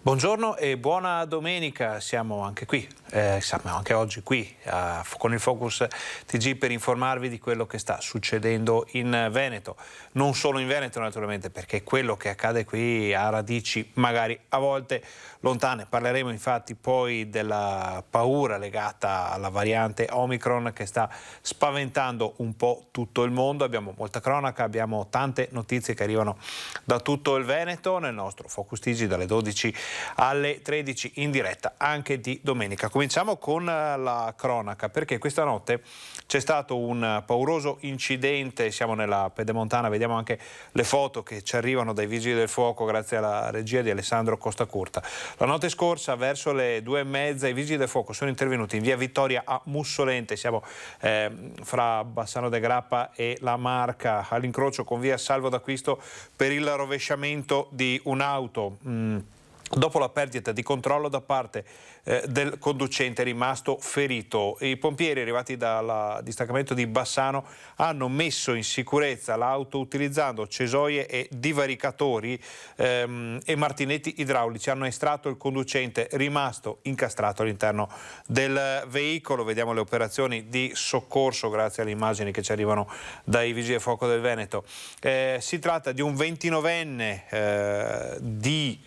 Buongiorno e buona domenica, siamo anche qui, siamo anche oggi qui con il Focus TG per informarvi di quello che sta succedendo in Veneto. Non solo in Veneto naturalmente, perché quello che accade qui ha radici magari a volte lontane. Parleremo infatti poi della paura legata alla variante Omicron che sta spaventando un po' tutto il mondo. Abbiamo molta cronaca, abbiamo tante notizie che arrivano da tutto il Veneto nel nostro Focus TG dalle 12 alle 13 in diretta anche di domenica. Cominciamo con la cronaca, perché questa notte c'è stato un pauroso incidente. Siamo nella Pedemontana, vediamo anche le foto che ci arrivano dai vigili del fuoco grazie alla regia di Alessandro Costacurta. La notte scorsa verso le 2:30 i vigili del fuoco sono intervenuti in via Vittoria a Mussolente, siamo fra Bassano de Grappa e La Marca, all'incrocio con via Salvo d'Acquisto, per il rovesciamento di un'auto. Dopo la perdita di controllo da parte del conducente rimasto ferito. I pompieri arrivati dal distaccamento di Bassano hanno messo in sicurezza l'auto utilizzando cesoie e divaricatori e martinetti idraulici. Hanno estratto il conducente rimasto incastrato all'interno del veicolo. Vediamo le operazioni di soccorso grazie alle immagini che ci arrivano dai vigili del fuoco del Veneto. Si tratta di un 29enne di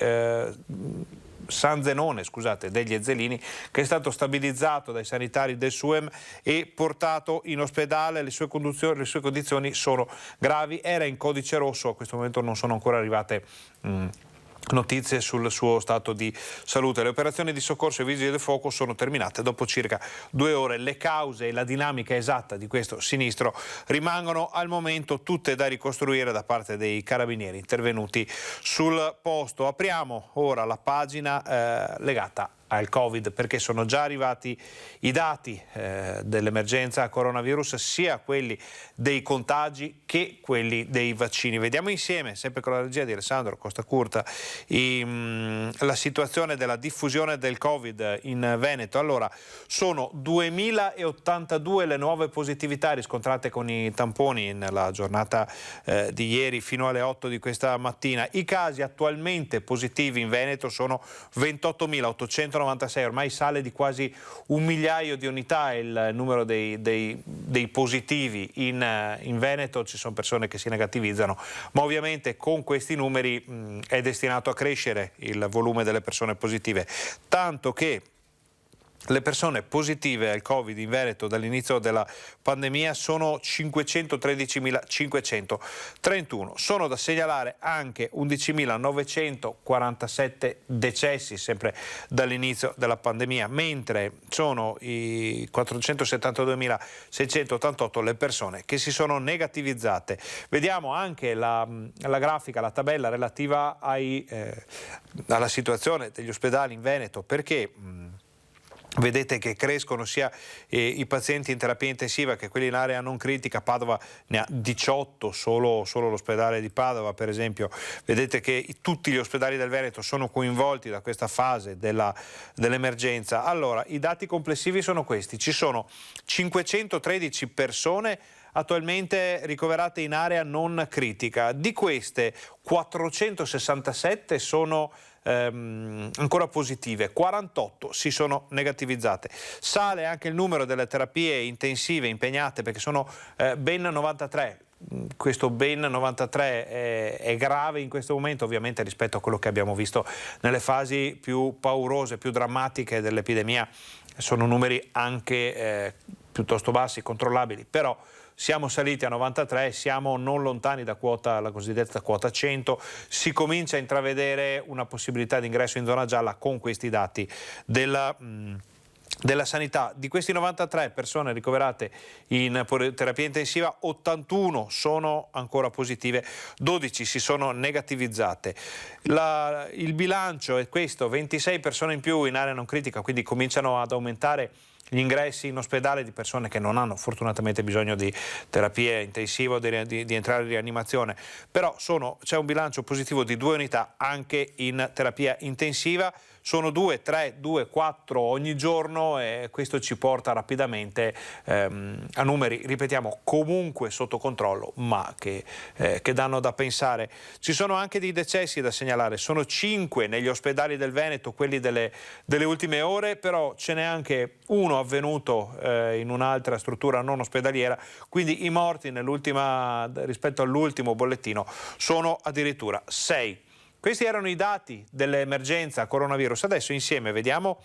San Zenone, scusate, degli Ezzelini, che è stato stabilizzato dai sanitari del SUEM e portato in ospedale. Le sue condizioni sono gravi, era in codice rosso, a questo momento non sono ancora arrivate notizie sul suo stato di salute. Le operazioni di soccorso ai vigili del fuoco sono terminate dopo circa 2 ore. Le cause e la dinamica esatta di questo sinistro rimangono al momento tutte da ricostruire da parte dei carabinieri intervenuti sul posto. Apriamo ora la pagina legata al Covid, perché sono già arrivati i dati dell'emergenza coronavirus, sia quelli dei contagi che quelli dei vaccini. Vediamo insieme, sempre con la regia di Alessandro Costacurta, la situazione della diffusione del Covid in Veneto. Allora, sono 2082 le nuove positività riscontrate con i tamponi nella giornata di ieri fino alle 8 di questa mattina. I casi attualmente positivi in Veneto sono 28.896, ormai sale di quasi 1 migliaio di unità il numero dei positivi in Veneto. Ci sono persone che si negativizzano, ma ovviamente con questi numeri è destinato a crescere il volume delle persone positive, tanto che le persone positive al Covid in Veneto dall'inizio della pandemia sono 513.531. Sono da segnalare anche 11.947 decessi sempre dall'inizio della pandemia, mentre sono i 472.688 le persone che si sono negativizzate. Vediamo anche la grafica, la tabella relativa alla situazione degli ospedali in Veneto, perché vedete che crescono sia i pazienti in terapia intensiva che quelli in area non critica. Padova ne ha 18, solo l'ospedale di Padova per esempio. Vedete che tutti gli ospedali del Veneto sono coinvolti da questa fase dell'emergenza. Allora, i dati complessivi sono questi: ci sono 513 persone attualmente ricoverate in area non critica. Di queste 467 sono ancora positive, 48 si sono negativizzate. Sale anche il numero delle terapie intensive impegnate, perché sono ben 93. Questo ben 93 è grave in questo momento, ovviamente rispetto a quello che abbiamo visto nelle fasi più paurose, più drammatiche dell'epidemia. Sono numeri anche piuttosto bassi, controllabili, però siamo saliti a 93, siamo non lontani da la cosiddetta quota 100, si comincia a intravedere una possibilità di ingresso in zona gialla con questi dati della sanità. Di questi 93 persone ricoverate in terapia intensiva, 81 sono ancora positive, 12 si sono negativizzate. Il bilancio è questo: 26 persone in più in area non critica, quindi cominciano ad aumentare gli ingressi in ospedale di persone che non hanno fortunatamente bisogno di terapia intensiva o di entrare in rianimazione, però c'è un bilancio positivo di 2 unità anche in terapia intensiva. sono 2, 3, 2, 4 ogni giorno e questo ci porta rapidamente a numeri, ripetiamo, comunque sotto controllo, ma che danno da pensare. Ci sono anche dei decessi da segnalare, sono 5 negli ospedali del Veneto, quelli delle ultime ore, però ce n'è anche uno avvenuto in un'altra struttura non ospedaliera, quindi i morti rispetto all'ultimo bollettino sono addirittura 6. Questi erano i dati dell'emergenza coronavirus. Adesso insieme vediamo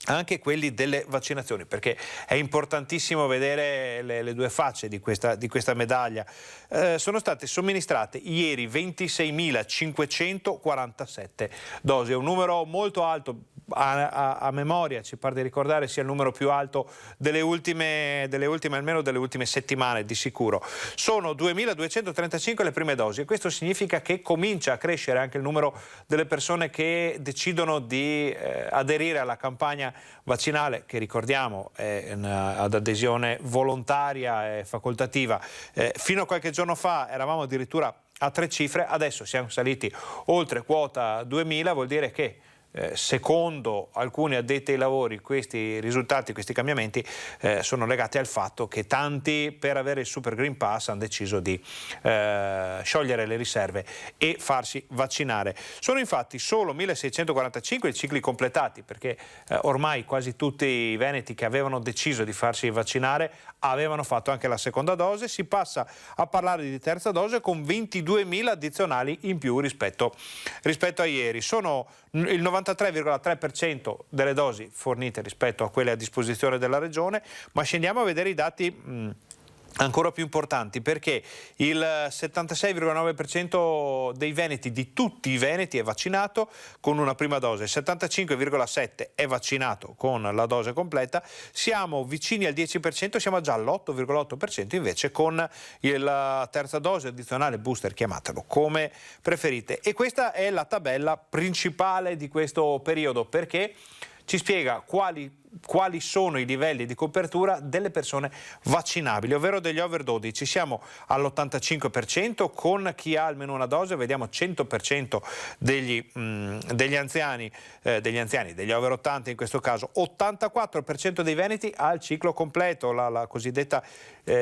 anche quelli delle vaccinazioni, perché è importantissimo vedere le due facce di questa medaglia. Sono state somministrate ieri 26.547 dosi, è un numero molto alto. A memoria ci pare di ricordare sia il numero più alto delle ultime settimane di sicuro. Sono 2.235 le prime dosi e questo significa che comincia a crescere anche il numero delle persone che decidono di aderire alla campagna vaccinale, che ricordiamo è ad adesione volontaria e facoltativa. Fino a qualche giorno fa eravamo addirittura a 3 cifre, adesso siamo saliti oltre quota 2000, vuol dire che secondo alcuni addetti ai lavori questi risultati, questi cambiamenti sono legati al fatto che tanti per avere il Super Green Pass hanno deciso di sciogliere le riserve e farsi vaccinare. Sono infatti solo 1645 i cicli completati, perché ormai quasi tutti i veneti che avevano deciso di farsi vaccinare avevano fatto anche la seconda dose. Si passa a parlare di terza dose con 22.000 addizionali in più rispetto a ieri. Sono il 93,3% delle dosi fornite rispetto a quelle a disposizione della Regione, ma scendiamo a vedere i dati ancora più importanti, perché il 76,9% dei veneti, di tutti i veneti, è vaccinato con una prima dose, il 75,7% è vaccinato con la dose completa, siamo vicini al 10%, siamo già all'8,8% invece con la terza dose addizionale, booster, chiamatelo come preferite. E questa è la tabella principale di questo periodo, perché ci spiega quali sono i livelli di copertura delle persone vaccinabili, ovvero degli over 12. Siamo all'85% con chi ha almeno una dose, vediamo 100% degli anziani, degli over 80 in questo caso, 84% dei veneti ha il ciclo completo, la cosiddetta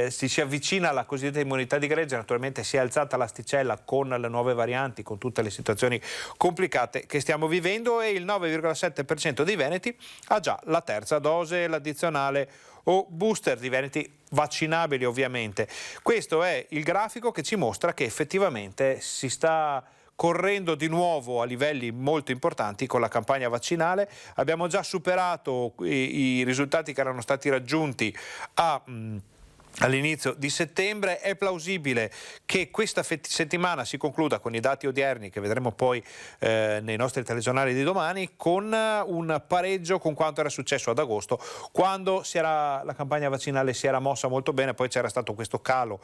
si avvicina alla cosiddetta immunità di gregge. Naturalmente si è alzata l'asticella con le nuove varianti, con tutte le situazioni complicate che stiamo vivendo, e il 9,7% dei veneti ha già la terza dose, l'addizionale o booster, di veneti vaccinabili ovviamente. Questo è il grafico che ci mostra che effettivamente si sta correndo di nuovo a livelli molto importanti con la campagna vaccinale. Abbiamo già superato i risultati che erano stati raggiunti all'inizio di settembre. È plausibile che questa settimana si concluda con i dati odierni, che vedremo poi nei nostri telegiornali di domani, con un pareggio con quanto era successo ad agosto, quando la campagna vaccinale si era mossa molto bene. Poi c'era stato questo calo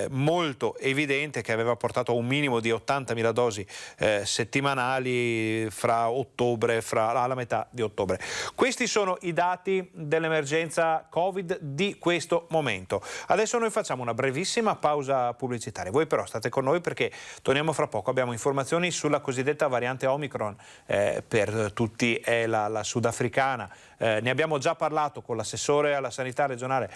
molto evidente che aveva portato a un minimo di 80.000 dosi settimanali alla metà di ottobre. Questi sono i dati dell'emergenza Covid di questo momento. Adesso noi facciamo una brevissima pausa pubblicitaria. Voi però state con noi, perché torniamo fra poco. Abbiamo informazioni sulla cosiddetta variante Omicron, per tutti è la sudafricana. Ne abbiamo già parlato con l'assessore alla sanità regionale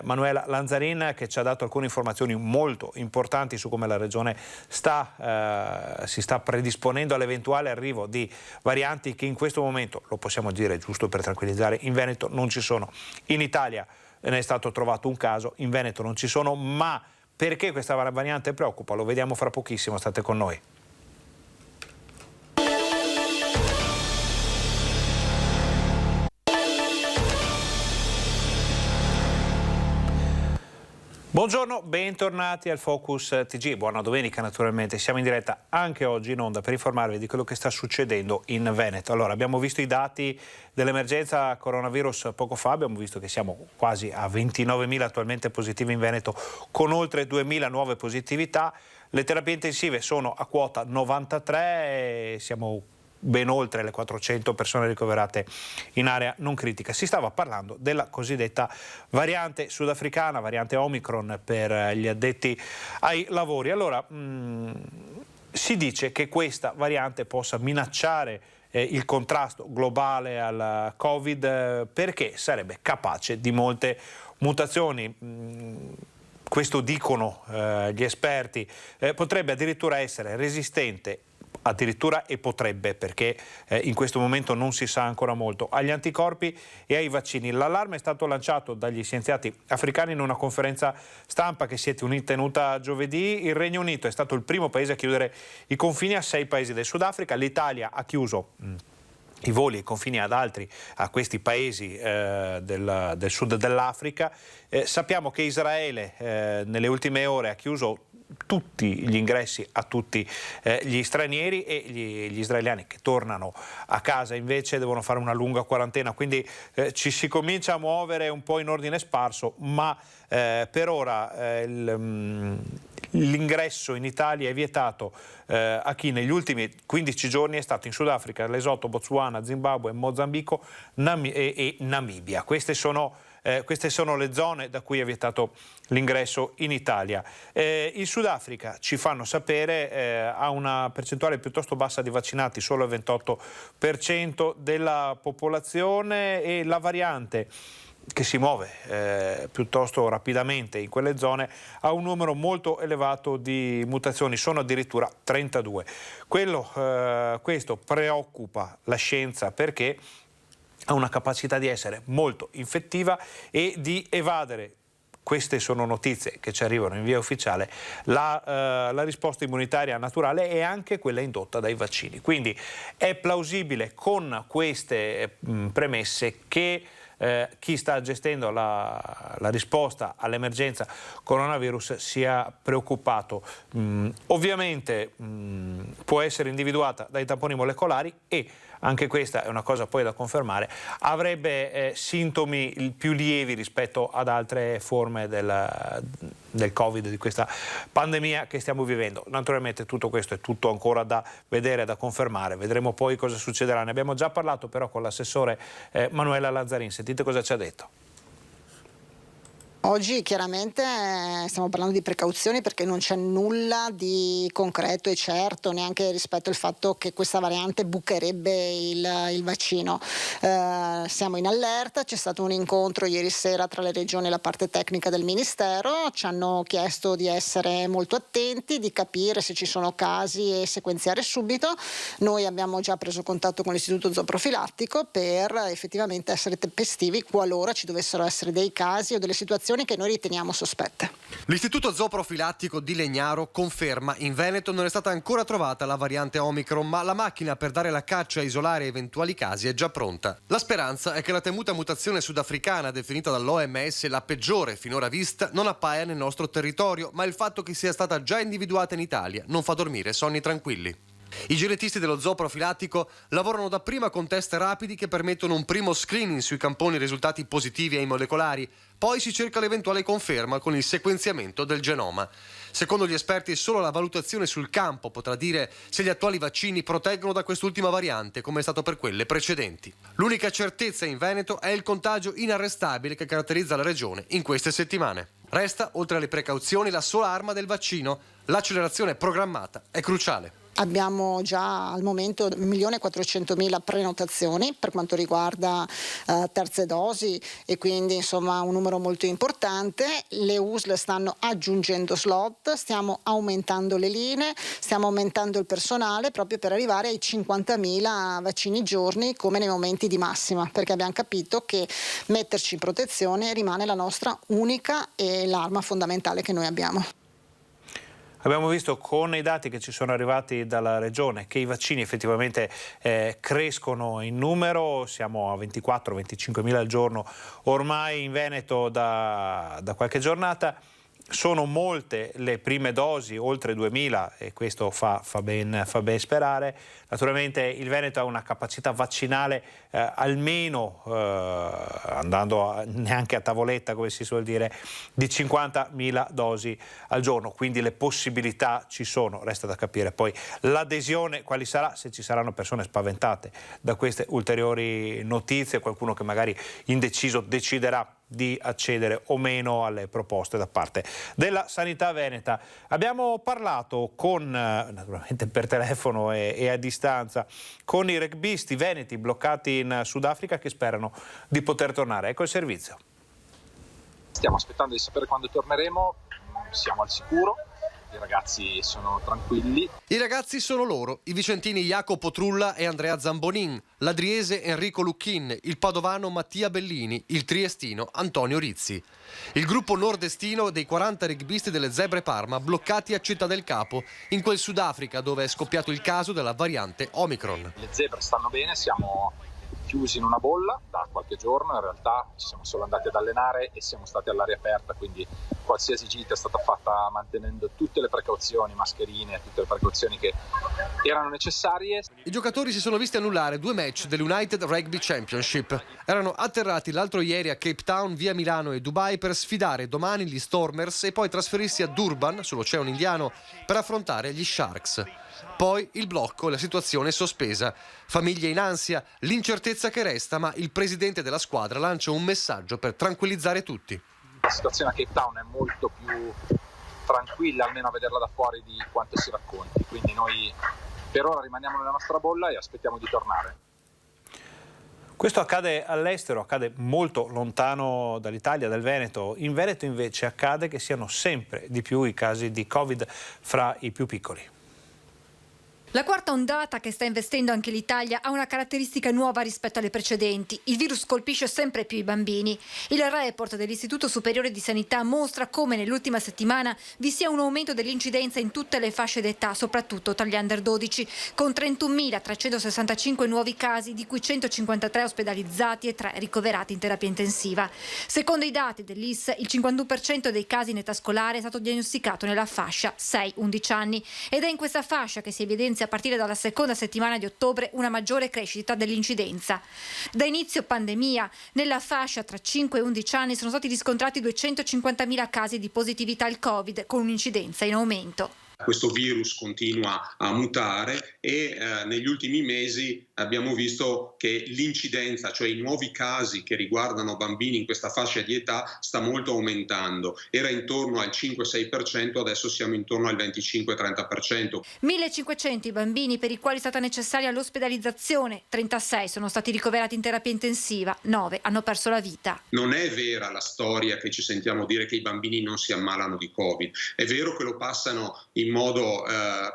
Manuela Lanzarin, che ci ha dato alcune informazioni molto importanti su come la regione si sta predisponendo all'eventuale arrivo di varianti che in questo momento, lo possiamo dire giusto per tranquillizzare, in Veneto non ci sono. In Italia ne è stato trovato un caso, in Veneto non ci sono, ma perché questa variante preoccupa? Lo vediamo fra pochissimo, state con noi. Buongiorno, bentornati al Focus TG, buona domenica naturalmente, siamo in diretta anche oggi in onda per informarvi di quello che sta succedendo in Veneto. Allora, abbiamo visto i dati dell'emergenza coronavirus poco fa, abbiamo visto che siamo quasi a 29.000 attualmente positivi in Veneto, con oltre 2.000 nuove positività. Le terapie intensive sono a quota 93 e siamo ben oltre le 400 persone ricoverate in area non critica. Si stava parlando della cosiddetta variante sudafricana, variante Omicron per gli addetti ai lavori. Allora, si dice che questa variante possa minacciare il contrasto globale al Covid, perché sarebbe capace di molte mutazioni. Questo dicono gli esperti, potrebbe addirittura essere resistente, addirittura e potrebbe, perché in questo momento non si sa ancora molto, agli anticorpi e ai vaccini. L'allarme è stato lanciato dagli scienziati africani in una conferenza stampa che si è tenuta giovedì. Il Regno Unito è stato il primo paese a chiudere i confini a 6 paesi del Sudafrica. L'Italia ha chiuso i voli e i confini a questi paesi del sud dell'Africa. Sappiamo che Israele nelle ultime ore ha chiuso tutti gli ingressi a tutti gli stranieri, e gli israeliani che tornano a casa invece devono fare una lunga quarantena, quindi ci si comincia a muovere un po' in ordine sparso, ma per ora l'ingresso in Italia è vietato a chi negli ultimi 15 giorni è stato in Sudafrica, Lesotho, Botswana, Zimbabwe, Mozambico e Namibia. Queste sono le zone da cui è vietato l'ingresso in Italia. Il Sudafrica, ci fanno sapere, ha una percentuale piuttosto bassa di vaccinati, solo il 28% della popolazione, e la variante che si muove piuttosto rapidamente in quelle zone ha un numero molto elevato di mutazioni, sono addirittura 32. Questo preoccupa la scienza, perché ha una capacità di essere molto infettiva e di evadere, queste sono notizie che ci arrivano in via ufficiale, la risposta immunitaria naturale e anche quella indotta dai vaccini. Quindi è plausibile, con queste premesse, che chi sta gestendo la risposta all'emergenza coronavirus sia preoccupato. Ovviamente può essere individuata dai tamponi molecolari, e anche questa è una cosa poi da confermare, avrebbe sintomi più lievi rispetto ad altre forme del Covid, di questa pandemia che stiamo vivendo. Naturalmente tutto questo è tutto ancora da vedere, da confermare, vedremo poi cosa succederà. Ne abbiamo già parlato però con l'assessore Manuela Lazzarin, sentite cosa ci ha detto. Oggi chiaramente stiamo parlando di precauzioni, perché non c'è nulla di concreto e certo, neanche rispetto al fatto che questa variante bucherebbe il vaccino. Siamo in allerta, c'è stato un incontro ieri sera tra le regioni e la parte tecnica del Ministero, ci hanno chiesto di essere molto attenti, di capire se ci sono casi e sequenziare subito. Noi abbiamo già preso contatto con l'Istituto Zooprofilattico per effettivamente essere tempestivi qualora ci dovessero essere dei casi o delle situazioni che noi riteniamo sospette. L'Istituto Zooprofilattico di Legnaro conferma: in Veneto non è stata ancora trovata la variante Omicron, ma la macchina per dare la caccia e isolare eventuali casi è già pronta. La speranza è che la temuta mutazione sudafricana, definita dall'OMS la peggiore finora vista, non appaia nel nostro territorio, ma il fatto che sia stata già individuata in Italia non fa dormire sonni tranquilli. I genetisti dello zooprofilattico lavorano dapprima con test rapidi che permettono un primo screening sui camponi risultati positivi ai molecolari, poi si cerca l'eventuale conferma con il sequenziamento del genoma. Secondo gli esperti, solo la valutazione sul campo potrà dire se gli attuali vaccini proteggono da quest'ultima variante, come è stato per quelle precedenti. L'unica certezza in Veneto è il contagio inarrestabile che caratterizza la regione in queste settimane. Resta, oltre alle precauzioni, la sola arma del vaccino: l'accelerazione programmata è cruciale. Abbiamo già al momento 1.400.000 prenotazioni per quanto riguarda terze dosi, e quindi insomma un numero molto importante. Le USL stanno aggiungendo slot, stiamo aumentando le linee, stiamo aumentando il personale proprio per arrivare ai 50.000 vaccini giorni come nei momenti di massima, perché abbiamo capito che metterci in protezione rimane la nostra unica e l'arma fondamentale che noi abbiamo. Abbiamo visto con i dati che ci sono arrivati dalla Regione che i vaccini effettivamente crescono in numero, siamo a 24-25 mila al giorno ormai in Veneto da qualche giornata. Sono molte le prime dosi, oltre 2.000, e questo fa ben sperare. Naturalmente il Veneto ha una capacità vaccinale almeno, andando neanche a tavoletta come si suol dire, di 50.000 dosi al giorno, quindi le possibilità ci sono, resta da capire poi l'adesione quali sarà, se ci saranno persone spaventate da queste ulteriori notizie, qualcuno che magari indeciso deciderà di accedere o meno alle proposte da parte della sanità veneta. Abbiamo parlato con, naturalmente per telefono e a distanza, con i rugbisti veneti bloccati in Sudafrica che sperano di poter tornare. Ecco il servizio. Stiamo aspettando di sapere quando torneremo, siamo al sicuro. I ragazzi sono tranquilli. I ragazzi sono loro, i vicentini Jacopo Trulla e Andrea Zambonin, l'adriese Enrico Lucchin, il padovano Mattia Bellini, il triestino Antonio Rizzi. Il gruppo nordestino dei 40 rugbisti delle Zebre Parma bloccati a Città del Capo, in quel Sudafrica dove è scoppiato il caso della variante Omicron. Le zebre stanno bene, siamo chiusi in una bolla da qualche giorno, in realtà ci siamo solo andati ad allenare e siamo stati all'aria aperta, quindi qualsiasi gita è stata fatta mantenendo tutte le precauzioni, mascherine, tutte le precauzioni che erano necessarie. I giocatori si sono visti annullare 2 match dell'United Rugby Championship. Erano atterrati l'altro ieri a Cape Town via Milano e Dubai per sfidare domani gli Stormers e poi trasferirsi a Durban, sull'Oceano Indiano, per affrontare gli Sharks. Poi il blocco, la situazione è sospesa. Famiglie in ansia, l'incertezza che resta, ma il presidente della squadra lancia un messaggio per tranquillizzare tutti. La situazione a Cape Town è molto più tranquilla, almeno a vederla da fuori, di quanto si racconti. Quindi noi per ora rimaniamo nella nostra bolla e aspettiamo di tornare. Questo accade all'estero, accade molto lontano dall'Italia, dal Veneto. In Veneto invece accade che siano sempre di più i casi di Covid fra i più piccoli. La quarta ondata che sta investendo anche l'Italia ha una caratteristica nuova rispetto alle precedenti. Il virus colpisce sempre più i bambini. Il report dell'Istituto Superiore di Sanità mostra come nell'ultima settimana vi sia un aumento dell'incidenza in tutte le fasce d'età, soprattutto tra gli under 12, con 31.365 nuovi casi, di cui 153 ospedalizzati e 3 ricoverati in terapia intensiva. Secondo i dati dell'IS, il 51% dei casi in età scolare è stato diagnosticato nella fascia 6-11 anni ed è in questa fascia che si evidenzia a partire dalla seconda settimana di ottobre una maggiore crescita dell'incidenza. Da inizio pandemia, nella fascia tra 5 e 11 anni sono stati riscontrati 250.000 casi di positività al Covid, con un'incidenza in aumento. Questo virus continua a mutare e negli ultimi mesi abbiamo visto che l'incidenza, cioè i nuovi casi che riguardano bambini in questa fascia di età, sta molto aumentando. Era intorno al 5-6%, adesso siamo intorno al 25-30%. 1.500 i bambini per i quali è stata necessaria l'ospedalizzazione, 36 sono stati ricoverati in terapia intensiva, 9 hanno perso la vita. Non è vera la storia che ci sentiamo dire che i bambini non si ammalano di Covid. È vero che lo passano in modo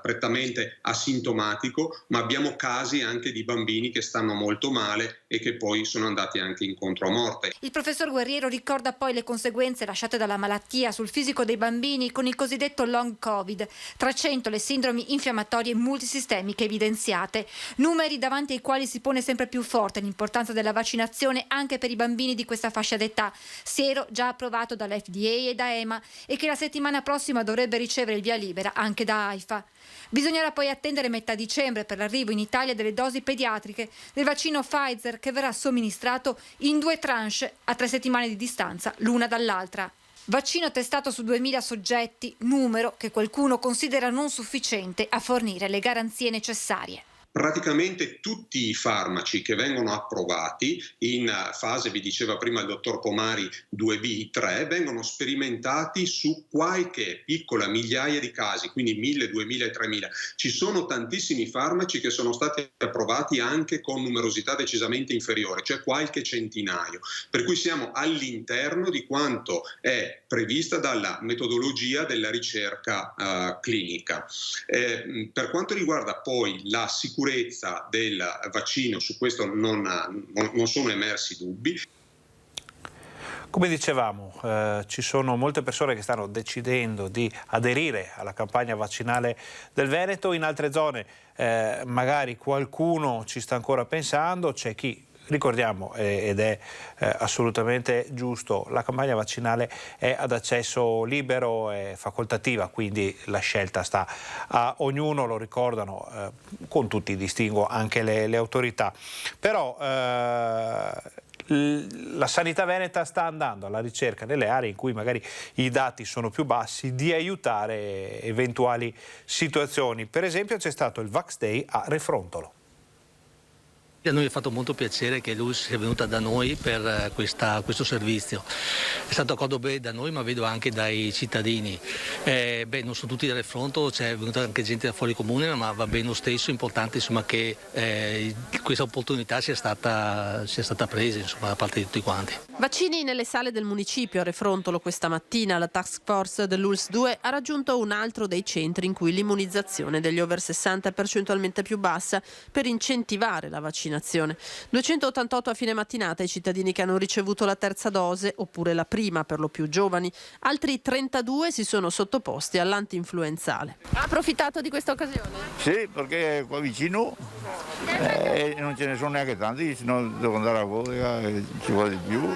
prettamente asintomatico, ma abbiamo casi anche di bambini che stanno molto male e che poi sono andati anche incontro a morte. Il professor Guerriero ricorda poi le conseguenze lasciate dalla malattia sul fisico dei bambini con il cosiddetto long Covid, 300 le sindromi infiammatorie multisistemiche evidenziate, numeri davanti ai quali si pone sempre più forte l'importanza della vaccinazione anche per i bambini di questa fascia d'età, siero già approvato dalla FDA e da EMA e che la settimana prossima dovrebbe ricevere il via libera anche da AIFA. Bisognerà poi attendere metà dicembre per l'arrivo in Italia delle dosi pediatriche del vaccino Pfizer, che verrà somministrato in 2 tranche a 3 settimane di distanza l'una dall'altra. Vaccino testato su 2.000 soggetti, numero che qualcuno considera non sufficiente a fornire le garanzie necessarie. Praticamente tutti i farmaci che vengono approvati in fase, vi diceva prima il dottor Pomari, 2B, 3, vengono sperimentati su qualche piccola migliaia di casi, quindi 1.000, 2.000 e 3.000. Ci sono tantissimi farmaci che sono stati approvati anche con numerosità decisamente inferiore, cioè qualche centinaio, per cui siamo all'interno di quanto è prevista dalla metodologia della ricerca clinica. Per quanto riguarda poi la sicurezza del vaccino, su questo non sono emersi dubbi. Come dicevamo, ci sono molte persone che stanno decidendo di aderire alla campagna vaccinale del Veneto. In altre zone magari qualcuno ci sta ancora pensando, c'è chi, ricordiamo, ed è assolutamente giusto, la campagna vaccinale è ad accesso libero e facoltativa, quindi la scelta sta a ognuno, lo ricordano con tutti i distinguo anche le autorità. Però la sanità veneta sta andando alla ricerca nelle aree in cui magari i dati sono più bassi di aiutare eventuali situazioni. Per esempio c'è stato il Vax Day a Refrontolo. A noi è fatto molto piacere che lui sia venuta da noi per questo servizio. È stato accolto bene da noi, ma vedo anche dai cittadini. Non sono tutti del fronte, c'è venuta anche gente da fuori comune, ma va bene lo stesso. È importante insomma, che questa opportunità sia stata presa insomma, da parte di tutti quanti. Vaccini nelle sale del municipio. A Refrontolo questa mattina la task force dell'ULSS 2 ha raggiunto un altro dei centri in cui l'immunizzazione degli over 60 è percentualmente più bassa per incentivare la vaccinazione. 288 a fine mattinata i cittadini che hanno ricevuto la terza dose oppure la prima, per lo più giovani. Altri 32 si sono sottoposti all'antinfluenzale. Ha approfittato di questa occasione? Sì, perché qua vicino non ce ne sono neanche tanti, se no devo andare a Bodega, ci vuole di più,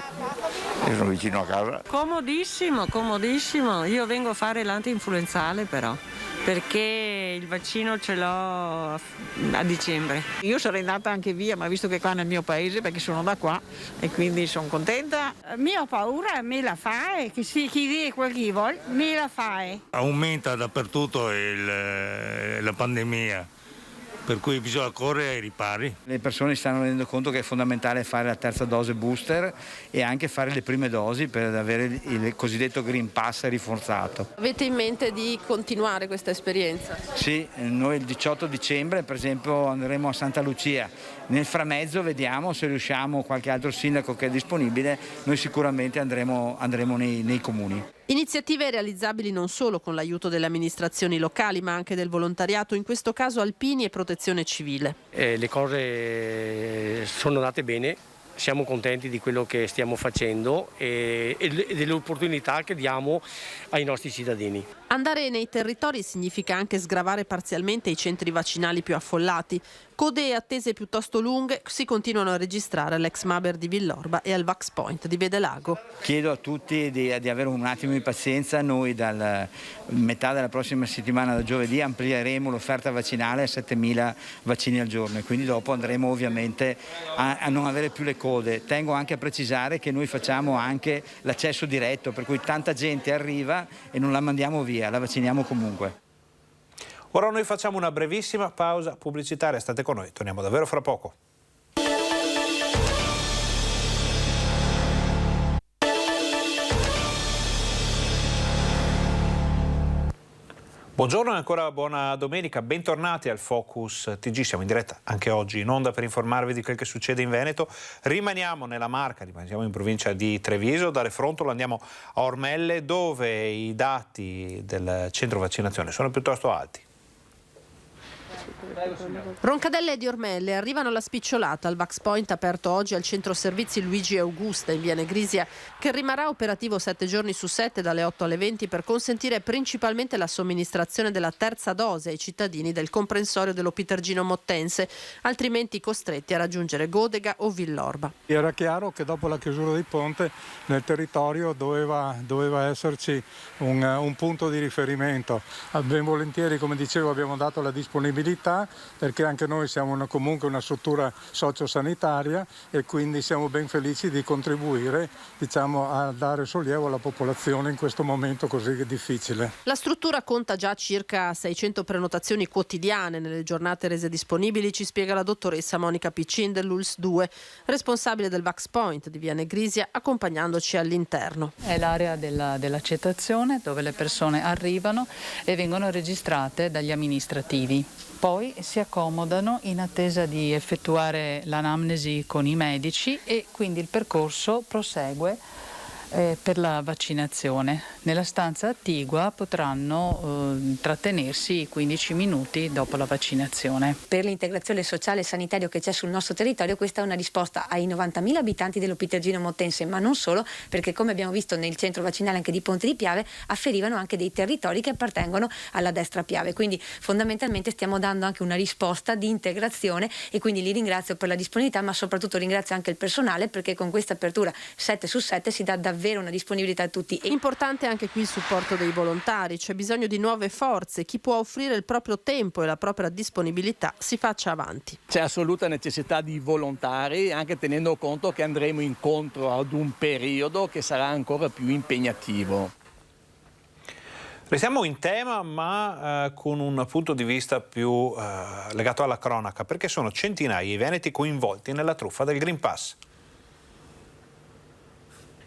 e sono vicino a casa. Comodissimo, comodissimo. Io vengo a fare l'antinfluenzale però, perché il vaccino ce l'ho a dicembre. Io sarei andata anche via, ma visto che qua nel mio paese, perché sono da qua e quindi sono contenta. Mia paura me la fa, che chi dice quel che vuole, me la fa. Aumenta dappertutto la pandemia, per cui bisogna correre ai ripari. Le persone si stanno rendendo conto che è fondamentale fare la terza dose booster e anche fare le prime dosi per avere il cosiddetto Green Pass rinforzato. Avete in mente di continuare questa esperienza? Sì, noi il 18 dicembre per esempio andremo a Santa Lucia. Nel framezzo vediamo se riusciamo, qualche altro sindaco che è disponibile, noi sicuramente andremo nei comuni. Iniziative realizzabili non solo con l'aiuto delle amministrazioni locali ma anche del volontariato, in questo caso alpini e protezione civile. Le cose sono andate bene, siamo contenti di quello che stiamo facendo e delle opportunità che diamo ai nostri cittadini. Andare nei territori significa anche sgravare parzialmente i centri vaccinali più affollati. Code e attese piuttosto lunghe si continuano a registrare all'ex Maber di Villorba e al Vax Point di Vedelago. Chiedo a tutti di avere un attimo di pazienza, noi dal metà della prossima settimana, da giovedì, amplieremo l'offerta vaccinale a 7.000 vaccini al giorno e quindi dopo andremo ovviamente a non avere più le code. Tengo anche a precisare che noi facciamo anche l'accesso diretto, per cui tanta gente arriva e non la mandiamo via, la vacciniamo comunque. Ora noi facciamo una brevissima pausa pubblicitaria, state con noi, torniamo davvero fra poco. Buongiorno e ancora buona domenica, bentornati al Focus TG, siamo in diretta anche oggi in onda per informarvi di quel che succede in Veneto. Rimaniamo nella Marca, rimaniamo in provincia di Treviso, da Refrontolo andiamo a Ormelle dove i dati del centro vaccinazione sono piuttosto alti. Roncadelle di Ormelle arrivano alla spicciolata al Vax Point aperto oggi al centro servizi Luigi Augusta in via Negrisia, che rimarrà operativo 7 giorni su 7 dalle 8 alle 20 per consentire principalmente la somministrazione della terza dose ai cittadini del comprensorio dell'Opitergino Mottense, altrimenti costretti a raggiungere Godega o Villorba. Era chiaro che dopo la chiusura di ponte nel territorio doveva esserci un punto di riferimento. Ben volentieri, come dicevo, abbiamo dato la disponibilità perché anche noi siamo comunque una struttura sociosanitaria e quindi siamo ben felici di contribuire, a dare sollievo alla popolazione in questo momento così difficile. La struttura conta già circa 600 prenotazioni quotidiane nelle giornate rese disponibili, ci spiega la dottoressa Monica Piccin dell'ULSS 2, responsabile del Vax Point di via Negrisia, accompagnandoci all'interno. È l'area dell'accettazione dove le persone arrivano e vengono registrate dagli amministrativi. Poi si accomodano in attesa di effettuare l'anamnesi con i medici e quindi il percorso prosegue per la vaccinazione. Nella stanza attigua potranno trattenersi 15 minuti dopo la vaccinazione. Per l'integrazione sociale e sanitario che c'è sul nostro territorio, questa è una risposta ai 90.000 abitanti dell'Opitergino Mottense, ma non solo, perché come abbiamo visto nel centro vaccinale anche di Ponte di Piave, afferivano anche dei territori che appartengono alla destra Piave. Quindi fondamentalmente stiamo dando anche una risposta di integrazione e quindi li ringrazio per la disponibilità, ma soprattutto ringrazio anche il personale perché con questa apertura 7 su 7 si dà davvero una disponibilità a tutti. Importante anche qui il supporto dei volontari, c'è bisogno di nuove forze, chi può offrire il proprio tempo e la propria disponibilità si faccia avanti. C'è assoluta necessità di volontari, anche tenendo conto che andremo incontro ad un periodo che sarà ancora più impegnativo. Restiamo in tema, ma con un punto di vista più legato alla cronaca, perché sono centinaia i veneti coinvolti nella truffa del Green Pass.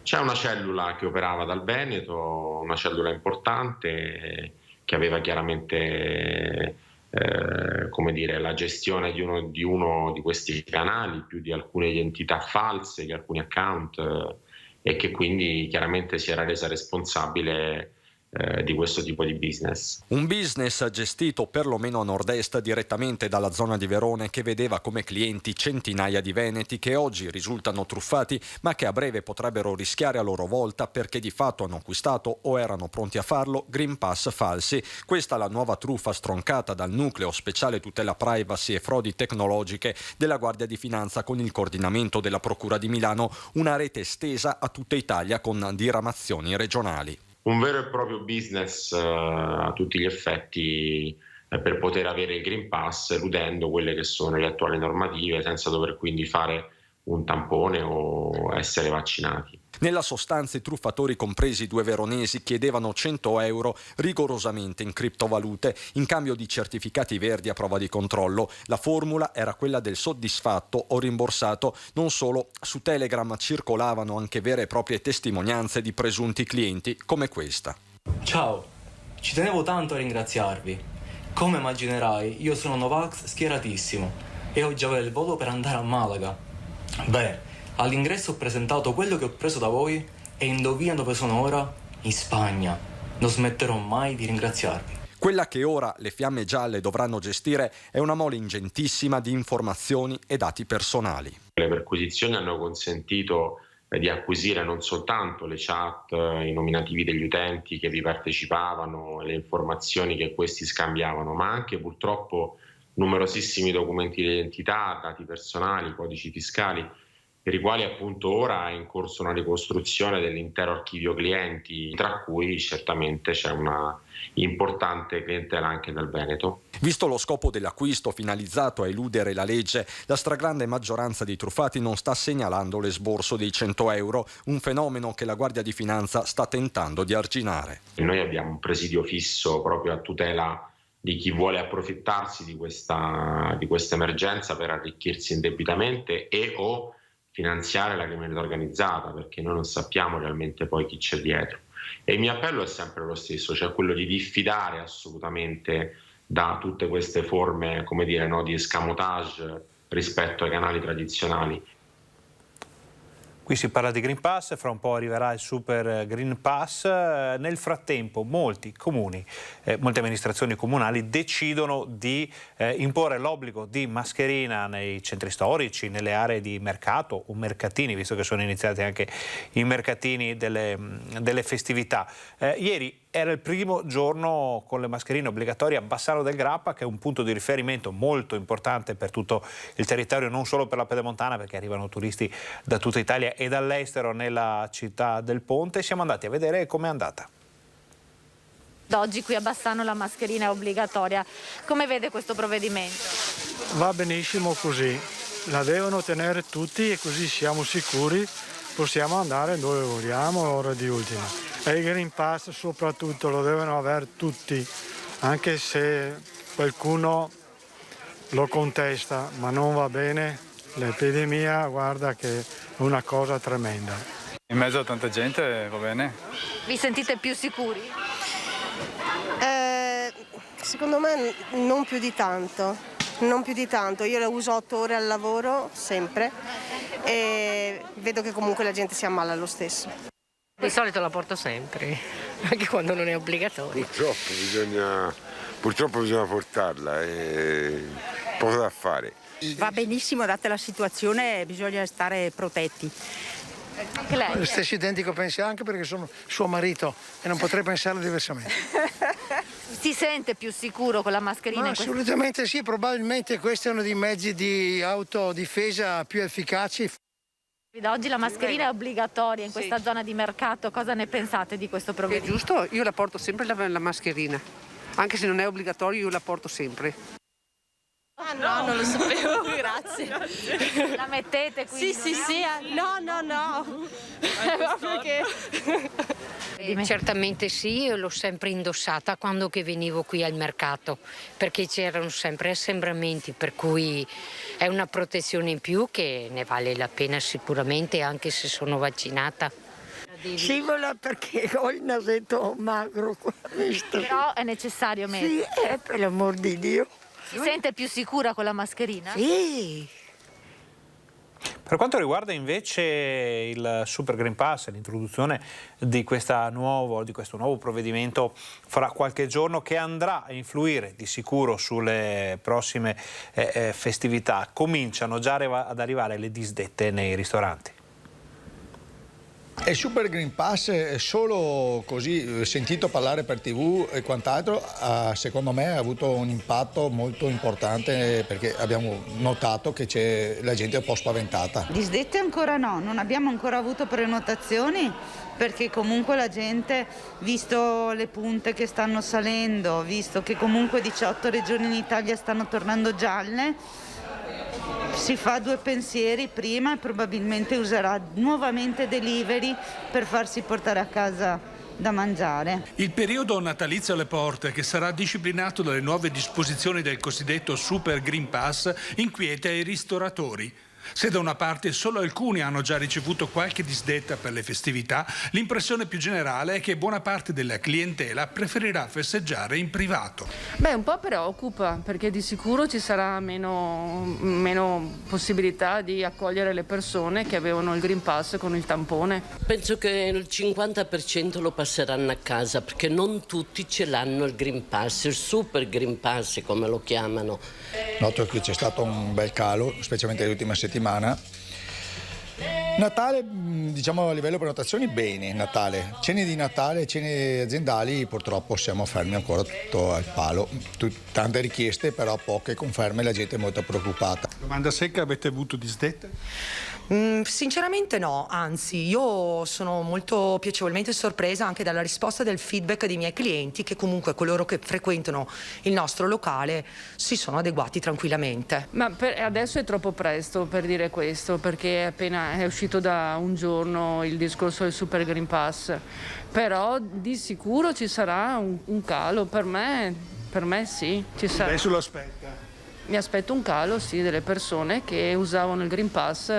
C'è una cellula che operava dal Veneto, una cellula importante che aveva chiaramente la gestione di uno di questi canali, più di alcune identità false, di alcuni account, e che quindi chiaramente si era resa responsabile di questo tipo di business. Un business gestito perlomeno a nord-est direttamente dalla zona di Verone, che vedeva come clienti centinaia di veneti che oggi risultano truffati, ma che a breve potrebbero rischiare a loro volta perché di fatto hanno acquistato o erano pronti a farlo Green Pass falsi. Questa è la nuova truffa stroncata dal nucleo speciale tutela privacy e frodi tecnologiche della Guardia di Finanza, con il coordinamento della Procura di Milano, una rete estesa a tutta Italia con diramazioni regionali. Un vero e proprio business a tutti gli effetti per poter avere il Green Pass, eludendo quelle che sono le attuali normative, senza dover quindi fare un tampone o essere vaccinati. Nella sostanza i truffatori, compresi 2 veronesi, chiedevano 100 euro rigorosamente in criptovalute in cambio di certificati verdi a prova di controllo. La formula era quella del soddisfatto o rimborsato. Non solo, su Telegram circolavano anche vere e proprie testimonianze di presunti clienti come questa. Ciao, ci tenevo tanto a ringraziarvi. Come immaginerai, io sono Novax schieratissimo e ho già il volo per andare a Malaga. Beh, all'ingresso ho presentato quello che ho preso da voi e indovina dove sono ora? In Spagna. Non smetterò mai di ringraziarvi. Quella che ora le Fiamme Gialle dovranno gestire è una mole ingentissima di informazioni e dati personali. Le perquisizioni hanno consentito di acquisire non soltanto le chat, i nominativi degli utenti che vi partecipavano, le informazioni che questi scambiavano, ma anche purtroppo numerosissimi documenti di identità, dati personali, codici fiscali, per i quali appunto ora è in corso una ricostruzione dell'intero archivio clienti, tra cui certamente c'è una importante clientela anche dal Veneto. Visto lo scopo dell'acquisto finalizzato a eludere la legge, la stragrande maggioranza dei truffati non sta segnalando l'esborso dei 100 euro, un fenomeno che la Guardia di Finanza sta tentando di arginare. Noi abbiamo un presidio fisso proprio a tutela di chi vuole approfittarsi di questa emergenza per arricchirsi indebitamente e o finanziare la criminalità organizzata, perché noi non sappiamo realmente poi chi c'è dietro. E il mio appello è sempre lo stesso, cioè quello di diffidare assolutamente da tutte queste forme, di escamotage rispetto ai canali tradizionali. Qui si parla di Green Pass, fra un po' arriverà il Super Green Pass. Nel frattempo molti comuni, molte amministrazioni comunali decidono di imporre l'obbligo di mascherina nei centri storici, nelle aree di mercato o mercatini, visto che sono iniziati anche i mercatini delle festività. Ieri era il primo giorno con le mascherine obbligatorie a Bassano del Grappa, che è un punto di riferimento molto importante per tutto il territorio, non solo per la Pedemontana, perché arrivano turisti da tutta Italia e dall'estero nella città del Ponte. Siamo andati a vedere com'è andata. Oggi qui a Bassano la mascherina è obbligatoria. Come vede questo provvedimento? Va benissimo così, la devono tenere tutti e così siamo sicuri, possiamo andare dove vogliamo ora di ultima. E il Green Pass soprattutto lo devono avere tutti, anche se qualcuno lo contesta, ma non va bene. L'epidemia, guarda che è una cosa tremenda. In mezzo a tanta gente va bene. Vi sentite più sicuri? Secondo me non più di tanto. Non più di tanto. Io la uso 8 ore al lavoro, sempre, e vedo che comunque la gente si ammala lo stesso. Di solito la porto sempre, anche quando non è obbligatorio. Purtroppo bisogna portarla, è poco da fare. Va benissimo, data la situazione bisogna stare protetti. Anche lei? Lo stesso identico pensiero, anche perché sono suo marito e non potrei pensare diversamente. Si sente più sicuro con la mascherina? Assolutamente sì, probabilmente questo è uno dei mezzi di autodifesa più efficaci. Da oggi la mascherina è obbligatoria in questa zona di mercato, cosa ne pensate di questo provvedimento? È giusto, io la porto sempre la mascherina, anche se non è obbligatorio io la porto sempre. Ah no, non lo sapevo, grazie. La mettete qui? Sì, no. Perché Certamente sì, io l'ho sempre indossata quando che venivo qui al mercato, perché c'erano sempre assembramenti, per cui è una protezione in più che ne vale la pena sicuramente, anche se sono vaccinata. Scivola perché ho il nasetto magro qua, visto? Però è necessario mettere. Sì, per l'amor di Dio. Si sente più sicura con la mascherina? Sì. Per quanto riguarda invece il Super Green Pass, l'introduzione di questo nuovo provvedimento fra qualche giorno, che andrà a influire di sicuro sulle prossime festività, cominciano già ad arrivare le disdette nei ristoranti. Il Super Green Pass, solo così sentito parlare per TV e quant'altro, secondo me ha avuto un impatto molto importante, perché abbiamo notato che la gente è un po' spaventata. Disdette ancora no, non abbiamo ancora avuto prenotazioni, perché comunque la gente, visto le punte che stanno salendo, visto che comunque 18 regioni in Italia stanno tornando gialle, si fa due pensieri prima e probabilmente userà nuovamente delivery per farsi portare a casa da mangiare. Il periodo natalizio alle porte, che sarà disciplinato dalle nuove disposizioni del cosiddetto Super Green Pass, inquieta i ristoratori. Se da una parte solo alcuni hanno già ricevuto qualche disdetta per le festività, l'impressione più generale è che buona parte della clientela preferirà festeggiare in privato. Un po' preoccupa, perché di sicuro ci sarà meno possibilità di accogliere le persone che avevano il Green Pass con il tampone. Penso che il 50% lo passeranno a casa, perché non tutti ce l'hanno il Green Pass, il Super Green Pass come lo chiamano. Noto che c'è stato un bel calo, specialmente l'ultima settimana. Natale, diciamo a livello prenotazioni bene, Natale. Cene di Natale, cene aziendali, purtroppo siamo fermi ancora tutto al palo. Tante richieste, però poche conferme, la gente è molto preoccupata. Domanda secca, avete avuto disdette? Sinceramente no, anzi io sono molto piacevolmente sorpresa anche dalla risposta del feedback dei miei clienti, che comunque coloro che frequentano il nostro locale si sono adeguati tranquillamente. Adesso è troppo presto per dire questo, perché appena è uscito da un giorno il discorso del Super Green Pass, però di sicuro ci sarà un calo, per me sì, ci sarà. Adesso lo aspetta? Mi aspetto un calo, sì, delle persone che usavano il Green Pass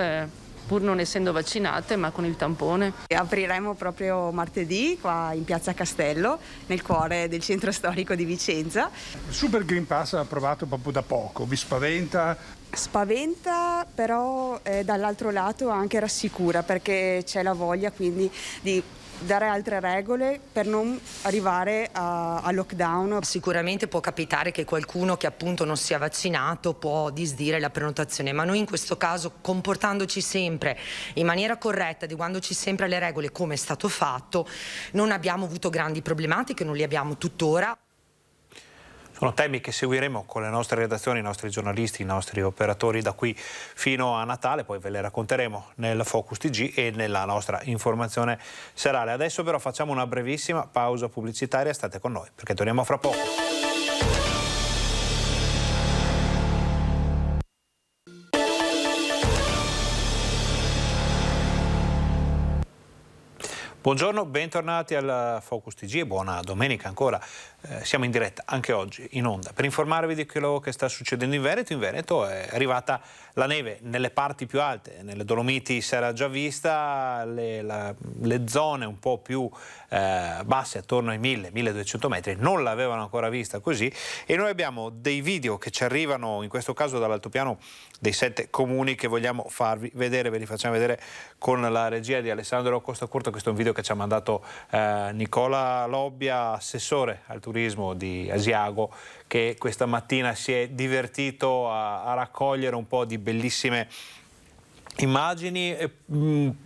pur non essendo vaccinate, ma con il tampone. Apriremo proprio martedì qua in Piazza Castello, nel cuore del centro storico di Vicenza. Il Super Green Pass approvato proprio da poco, vi spaventa? Spaventa, però dall'altro lato anche rassicura, perché c'è la voglia quindi di dare altre regole per non arrivare a lockdown. Sicuramente può capitare che qualcuno che appunto non sia vaccinato può disdire la prenotazione, ma noi in questo caso, comportandoci sempre in maniera corretta, adeguandoci sempre alle regole come è stato fatto, non abbiamo avuto grandi problematiche, non li abbiamo tuttora. Sono temi che seguiremo con le nostre redazioni, i nostri giornalisti, i nostri operatori da qui fino a Natale, poi ve le racconteremo nel Focus TG e nella nostra informazione serale. Adesso però facciamo una brevissima pausa pubblicitaria, state con noi perché torniamo fra poco. Buongiorno, bentornati al Focus TG e buona domenica ancora. Siamo in diretta anche oggi in onda per informarvi di quello che sta succedendo in Veneto. In Veneto è arrivata la neve nelle parti più alte, nelle Dolomiti si era già vista, le zone un po' più basse, attorno ai 1000-1200 metri, non l'avevano ancora vista così, e noi abbiamo dei video che ci arrivano, in questo caso dall'altopiano dei 7 comuni, che vogliamo farvi vedere, ve li facciamo vedere con la regia di Alessandro Costacurta. Questo è un video che ci ha mandato Nicola Lobbia, assessore al turismo di Asiago, che questa mattina si è divertito a raccogliere un po' di bellissime immagini,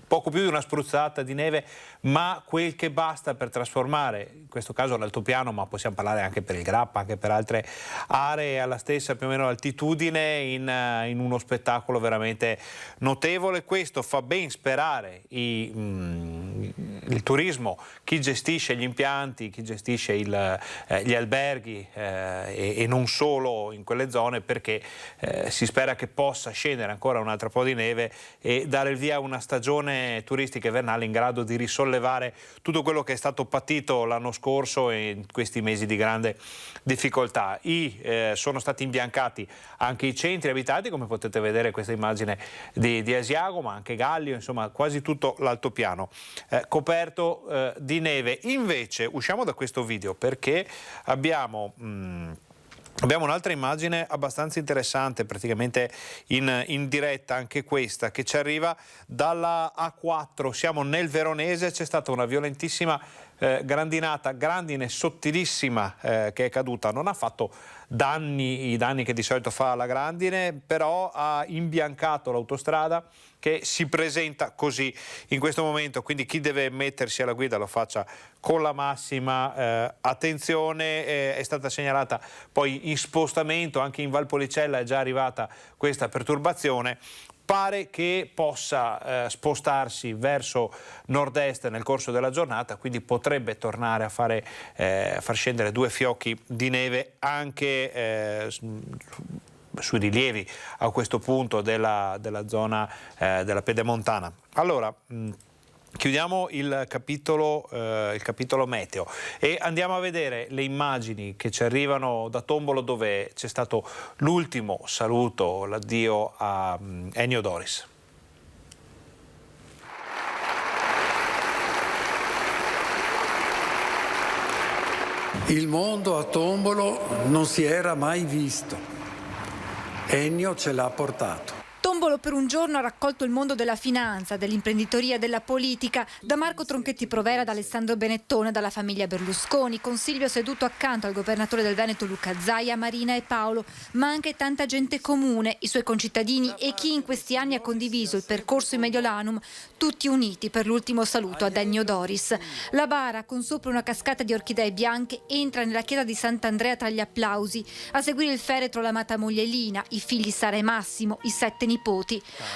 poco più di una spruzzata di neve, ma quel che basta per trasformare, in questo caso l'altopiano, ma possiamo parlare anche per il Grappa, anche per altre aree alla stessa più o meno altitudine, in uno spettacolo veramente notevole. Questo fa ben sperare i il turismo, chi gestisce gli impianti, chi gestisce gli alberghi e non solo in quelle zone, perché si spera che possa scendere ancora un altro po' di neve e dare il via a una stagione turistica invernale in grado di risollevare tutto quello che è stato patito l'anno scorso e in questi mesi di grande difficoltà. Sono stati imbiancati anche i centri abitati, come potete vedere questa immagine di Asiago, ma anche Gallio, insomma quasi tutto l'altopiano coperto di neve. Invece usciamo da questo video perché abbiamo un'altra immagine abbastanza interessante, praticamente in diretta anche questa, che ci arriva dalla A4. Siamo nel Veronese, c'è stata una violentissima grandine sottilissima che è caduta, non ha fatto i danni che di solito fa la grandine, però ha imbiancato l'autostrada che si presenta così in questo momento, quindi chi deve mettersi alla guida lo faccia con la massima attenzione. È stata segnalata poi in spostamento, anche in Valpolicella è già arrivata questa perturbazione. Pare che possa spostarsi verso nord-est nel corso della giornata, quindi potrebbe tornare a far scendere 2 fiocchi di neve anche sui rilievi a questo punto della zona della Pedemontana. Allora, chiudiamo il capitolo meteo e andiamo a vedere le immagini che ci arrivano da Tombolo, dove c'è stato l'ultimo saluto, l'addio a Ennio Doris. Il mondo a Tombolo non si era mai visto. Ennio ce l'ha portato. Tombolo per un giorno ha raccolto il mondo della finanza, dell'imprenditoria e della politica, da Marco Tronchetti Provera ad Alessandro Benettone, dalla famiglia Berlusconi, con Silvio seduto accanto al governatore del Veneto Luca Zaia, Marina e Paolo, ma anche tanta gente comune, i suoi concittadini e chi in questi anni ha condiviso il percorso in Mediolanum, tutti uniti per l'ultimo saluto ad Ennio Doris. La bara, con sopra una cascata di orchidee bianche, entra nella chiesa di Sant'Andrea tra gli applausi, a seguire il feretro l'amata moglie Lina, i figli Sara e Massimo, i 7 nipoti.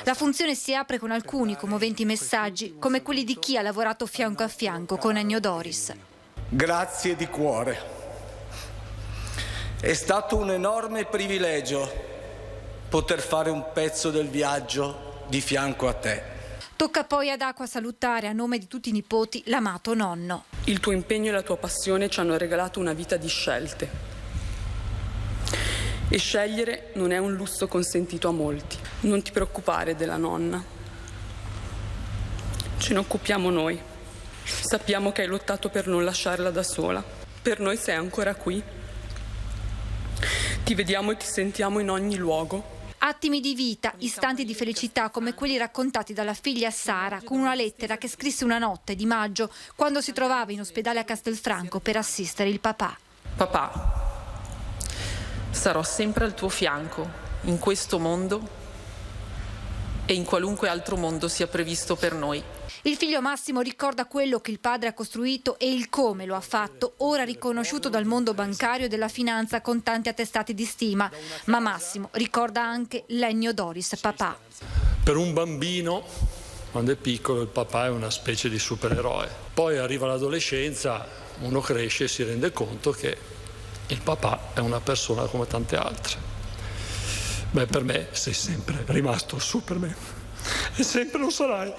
La funzione si apre con alcuni commoventi messaggi, come quelli di chi ha lavorato fianco a fianco con Ennio Doris. Grazie di cuore. È stato un enorme privilegio poter fare un pezzo del viaggio di fianco a te. Tocca poi ad Acqua salutare a nome di tutti i nipoti l'amato nonno. Il tuo impegno e la tua passione ci hanno regalato una vita di scelte. E scegliere non è un lusso consentito a molti. Non ti preoccupare della nonna. Ce ne occupiamo noi. Sappiamo che hai lottato per non lasciarla da sola. Per noi sei ancora qui. Ti vediamo e ti sentiamo in ogni luogo. Attimi di vita, istanti di felicità come quelli raccontati dalla figlia Sara con una lettera che scrisse una notte di maggio quando si trovava in ospedale a Castelfranco per assistere il papà. Papà, sarò sempre al tuo fianco, in questo mondo e in qualunque altro mondo sia previsto per noi. Il figlio Massimo ricorda quello che il padre ha costruito e il come lo ha fatto, ora riconosciuto dal mondo bancario e della finanza con tanti attestati di stima. Ma Massimo ricorda anche l'Ennio Doris, papà. Per un bambino, quando è piccolo, il papà è una specie di supereroe. Poi arriva l'adolescenza, uno cresce e si rende conto che il papà è una persona come tante altre. Beh, per me sei sempre rimasto Superman e sempre lo sarai.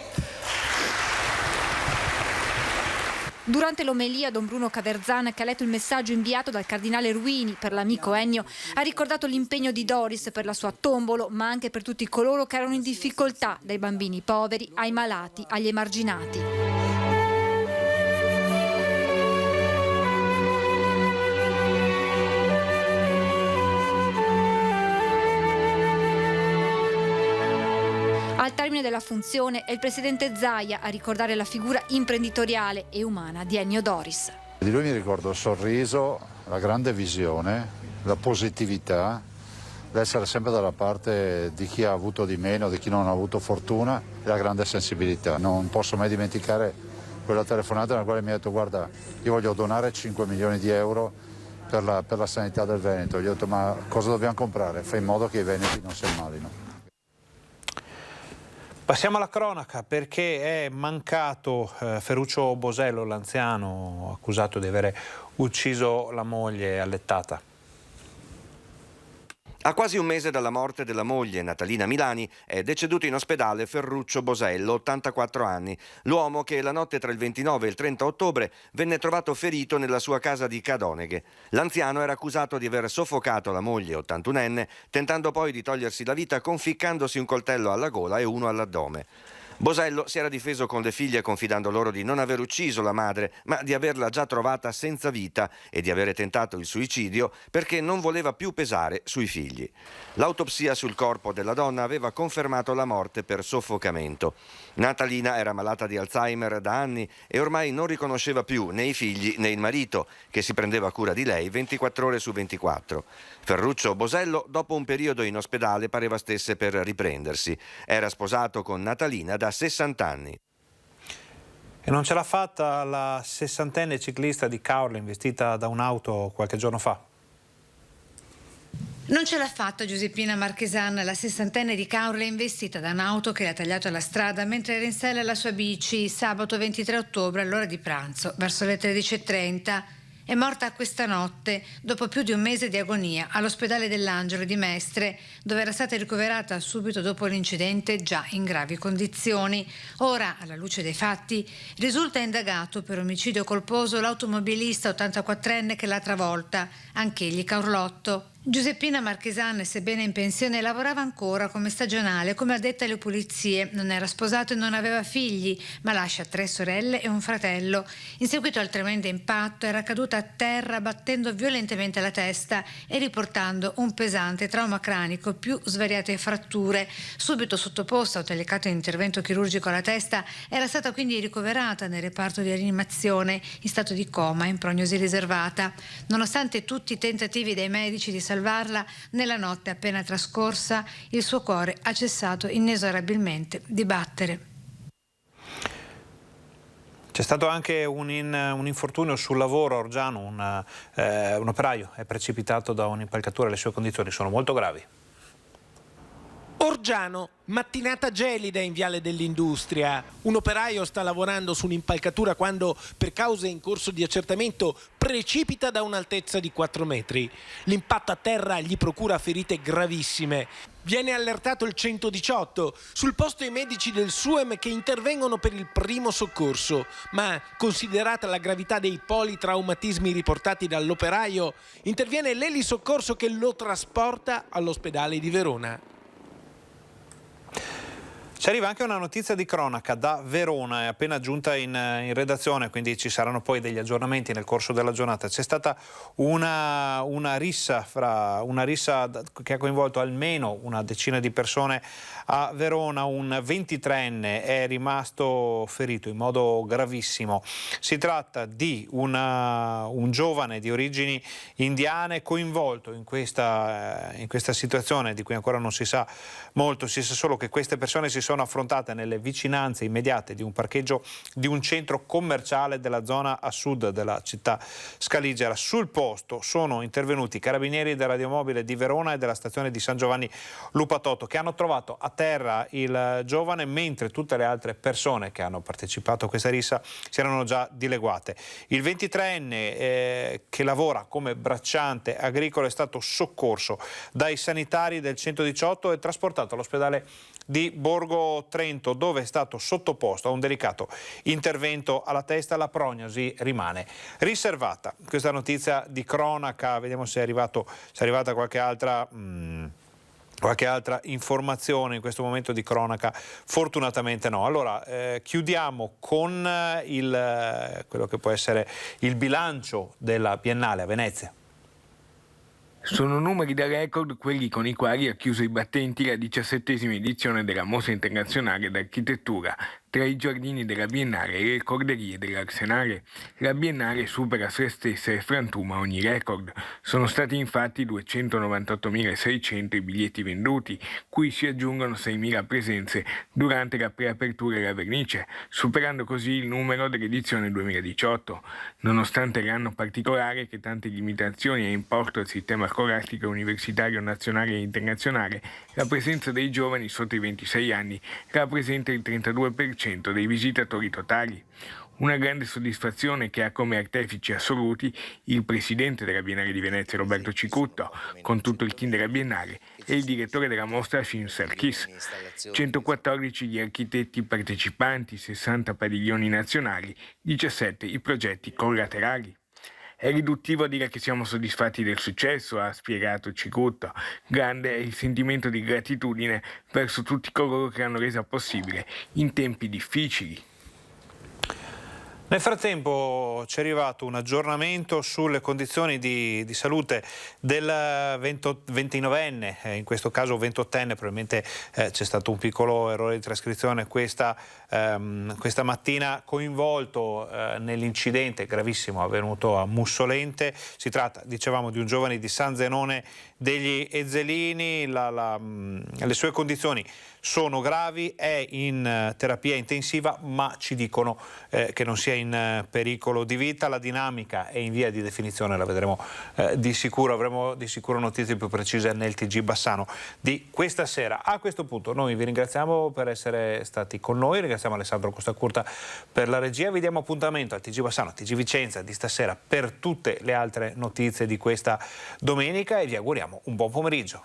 Durante l'omelia, don Bruno Caverzana, che ha letto il messaggio inviato dal cardinale Ruini per l'amico Ennio, ha ricordato l'impegno di Doris per la sua Tombolo, ma anche per tutti coloro che erano in difficoltà, dai bambini poveri ai malati, agli emarginati. Al termine della funzione è il presidente Zaia a ricordare la figura imprenditoriale e umana di Ennio Doris. Di lui mi ricordo il sorriso, la grande visione, la positività, l'essere sempre dalla parte di chi ha avuto di meno, di chi non ha avuto fortuna e la grande sensibilità. Non posso mai dimenticare quella telefonata nella quale mi ha detto: guarda, io voglio donare 5 milioni di euro per la sanità del Veneto. Gli ho detto: ma cosa dobbiamo comprare? Fai in modo che i veneti non si ammalino. Passiamo alla cronaca, perché è mancato Ferruccio Bosello, l'anziano accusato di aver ucciso la moglie allettata. A quasi un mese dalla morte della moglie, Natalina Milani, è deceduto in ospedale Ferruccio Bosello, 84 anni, l'uomo che la notte tra il 29 e il 30 ottobre venne trovato ferito nella sua casa di Cadoneghe. L'anziano era accusato di aver soffocato la moglie, 81enne, tentando poi di togliersi la vita conficcandosi un coltello alla gola e uno all'addome. Bosello si era difeso con le figlie confidando loro di non aver ucciso la madre, ma di averla già trovata senza vita e di avere tentato il suicidio perché non voleva più pesare sui figli. L'autopsia sul corpo della donna aveva confermato la morte per soffocamento. Natalina era malata di Alzheimer da anni e ormai non riconosceva più né i figli né il marito, che si prendeva cura di lei 24 ore su 24. Ferruccio Bosello, dopo un periodo in ospedale, pareva stesse per riprendersi. Era sposato con Natalina da 60 anni. E non ce l'ha fatta la 60enne ciclista di Caorle investita da un'auto qualche giorno fa. Non ce l'ha fatta Giuseppina Marchesan, la 60enne di Caorle, investita da un'auto che le ha tagliato la strada mentre era in sella alla sua bici sabato 23 ottobre all'ora di pranzo, verso le 13:30. È morta questa notte, dopo più di un mese di agonia, all'ospedale dell'Angelo di Mestre, dove era stata ricoverata subito dopo l'incidente già in gravi condizioni. Ora, alla luce dei fatti, risulta indagato per omicidio colposo l'automobilista 84enne che l'ha travolta, anch'egli Caorlotto. Giuseppina Marchesan, sebbene in pensione, lavorava ancora come stagionale, come addetta alle pulizie. Non era sposato e non aveva figli, ma lascia 3 sorelle e un fratello. In seguito al tremendo impatto era caduta a terra battendo violentemente la testa e riportando un pesante trauma cranico più svariate fratture. Subito sottoposta a un delicato intervento chirurgico alla testa, era stata quindi ricoverata nel reparto di rianimazione in stato di coma in prognosi riservata. Nonostante tutti i tentativi dei medici di salvarla, nella notte appena trascorsa il suo cuore ha cessato inesorabilmente di battere. C'è stato anche un infortunio sul lavoro a Orgiano, un operaio è precipitato da un'impalcatura, le sue condizioni sono molto gravi. Orgiano, mattinata gelida in Viale dell'Industria. Un operaio sta lavorando su un'impalcatura quando, per cause in corso di accertamento, precipita da un'altezza di 4 metri. L'impatto a terra gli procura ferite gravissime. Viene allertato il 118, sul posto i medici del SUEM che intervengono per il primo soccorso, ma considerata la gravità dei politraumatismi riportati dall'operaio, interviene l'elisoccorso che lo trasporta all'ospedale di Verona. Ci arriva anche una notizia di cronaca da Verona, è appena giunta in redazione, quindi ci saranno poi degli aggiornamenti nel corso della giornata. C'è stata una rissa che ha coinvolto almeno una decina di persone a Verona. Un 23enne è rimasto ferito in modo gravissimo. Si tratta di un giovane di origini indiane coinvolto in questa situazione di cui ancora non si sa molto. Si sa solo che queste persone si sono affrontate nelle vicinanze immediate di un parcheggio di un centro commerciale della zona a sud della città scaligera. Sul posto sono intervenuti i carabinieri del radiomobile di Verona e della stazione di San Giovanni Lupatotto, che hanno trovato a terra il giovane, mentre tutte le altre persone che hanno partecipato a questa rissa si erano già dileguate. Il 23enne che lavora come bracciante agricolo è stato soccorso dai sanitari del 118 e trasportato all'ospedale di Borgo Trento, dove è stato sottoposto a un delicato intervento alla testa. La prognosi rimane riservata. Questa notizia di cronaca, vediamo se è arrivata qualche altra informazione in questo momento di cronaca. Fortunatamente no. Allora chiudiamo con quello che può essere il bilancio della Biennale a Venezia. Sono numeri da record quelli con i quali ha chiuso i battenti la 17ª edizione della Mostra Internazionale d'Architettura. tra i giardini della Biennale e le corderie dell'Arsenale. La Biennale supera se stessa e frantuma ogni record. Sono stati infatti 298.600 i biglietti venduti, cui si aggiungono 6.000 presenze durante la preapertura e la vernice, superando così il numero dell'edizione 2018. Nonostante l'anno particolare che tante limitazioni ha imposto al sistema scolastico universitario nazionale e internazionale, la presenza dei giovani sotto i 26 anni rappresenta il 32% dei visitatori totali. Una grande soddisfazione che ha come artefici assoluti il presidente della Biennale di Venezia Roberto Cicutto, con tutto il team della Biennale, e il direttore della mostra Shin Sarkis. 114 gli architetti partecipanti, 60 padiglioni nazionali, 17 i progetti collaterali. È riduttivo dire che siamo soddisfatti del successo, ha spiegato Cicutto. Grande è il sentimento di gratitudine verso tutti coloro che hanno reso possibile in tempi difficili. Nel frattempo ci è arrivato un aggiornamento sulle condizioni di salute del 29enne, in questo caso 28enne, probabilmente c'è stato un piccolo errore di trascrizione questa mattina, coinvolto nell'incidente gravissimo avvenuto a Mussolente. Si tratta, dicevamo, di un giovane di San Zenone degli Ezzelini. Le sue condizioni sono gravi, è in terapia intensiva, ma ci dicono che non sia in pericolo di vita. La dinamica è in via di definizione, la vedremo di sicuro, avremo di sicuro notizie più precise nel TG Bassano di questa sera. A questo punto noi vi ringraziamo per essere stati con noi, ringraziamo Alessandro Costacurta per la regia, vi diamo appuntamento al TG Bassano, TG Vicenza di stasera per tutte le altre notizie di questa domenica e vi auguriamo un buon pomeriggio.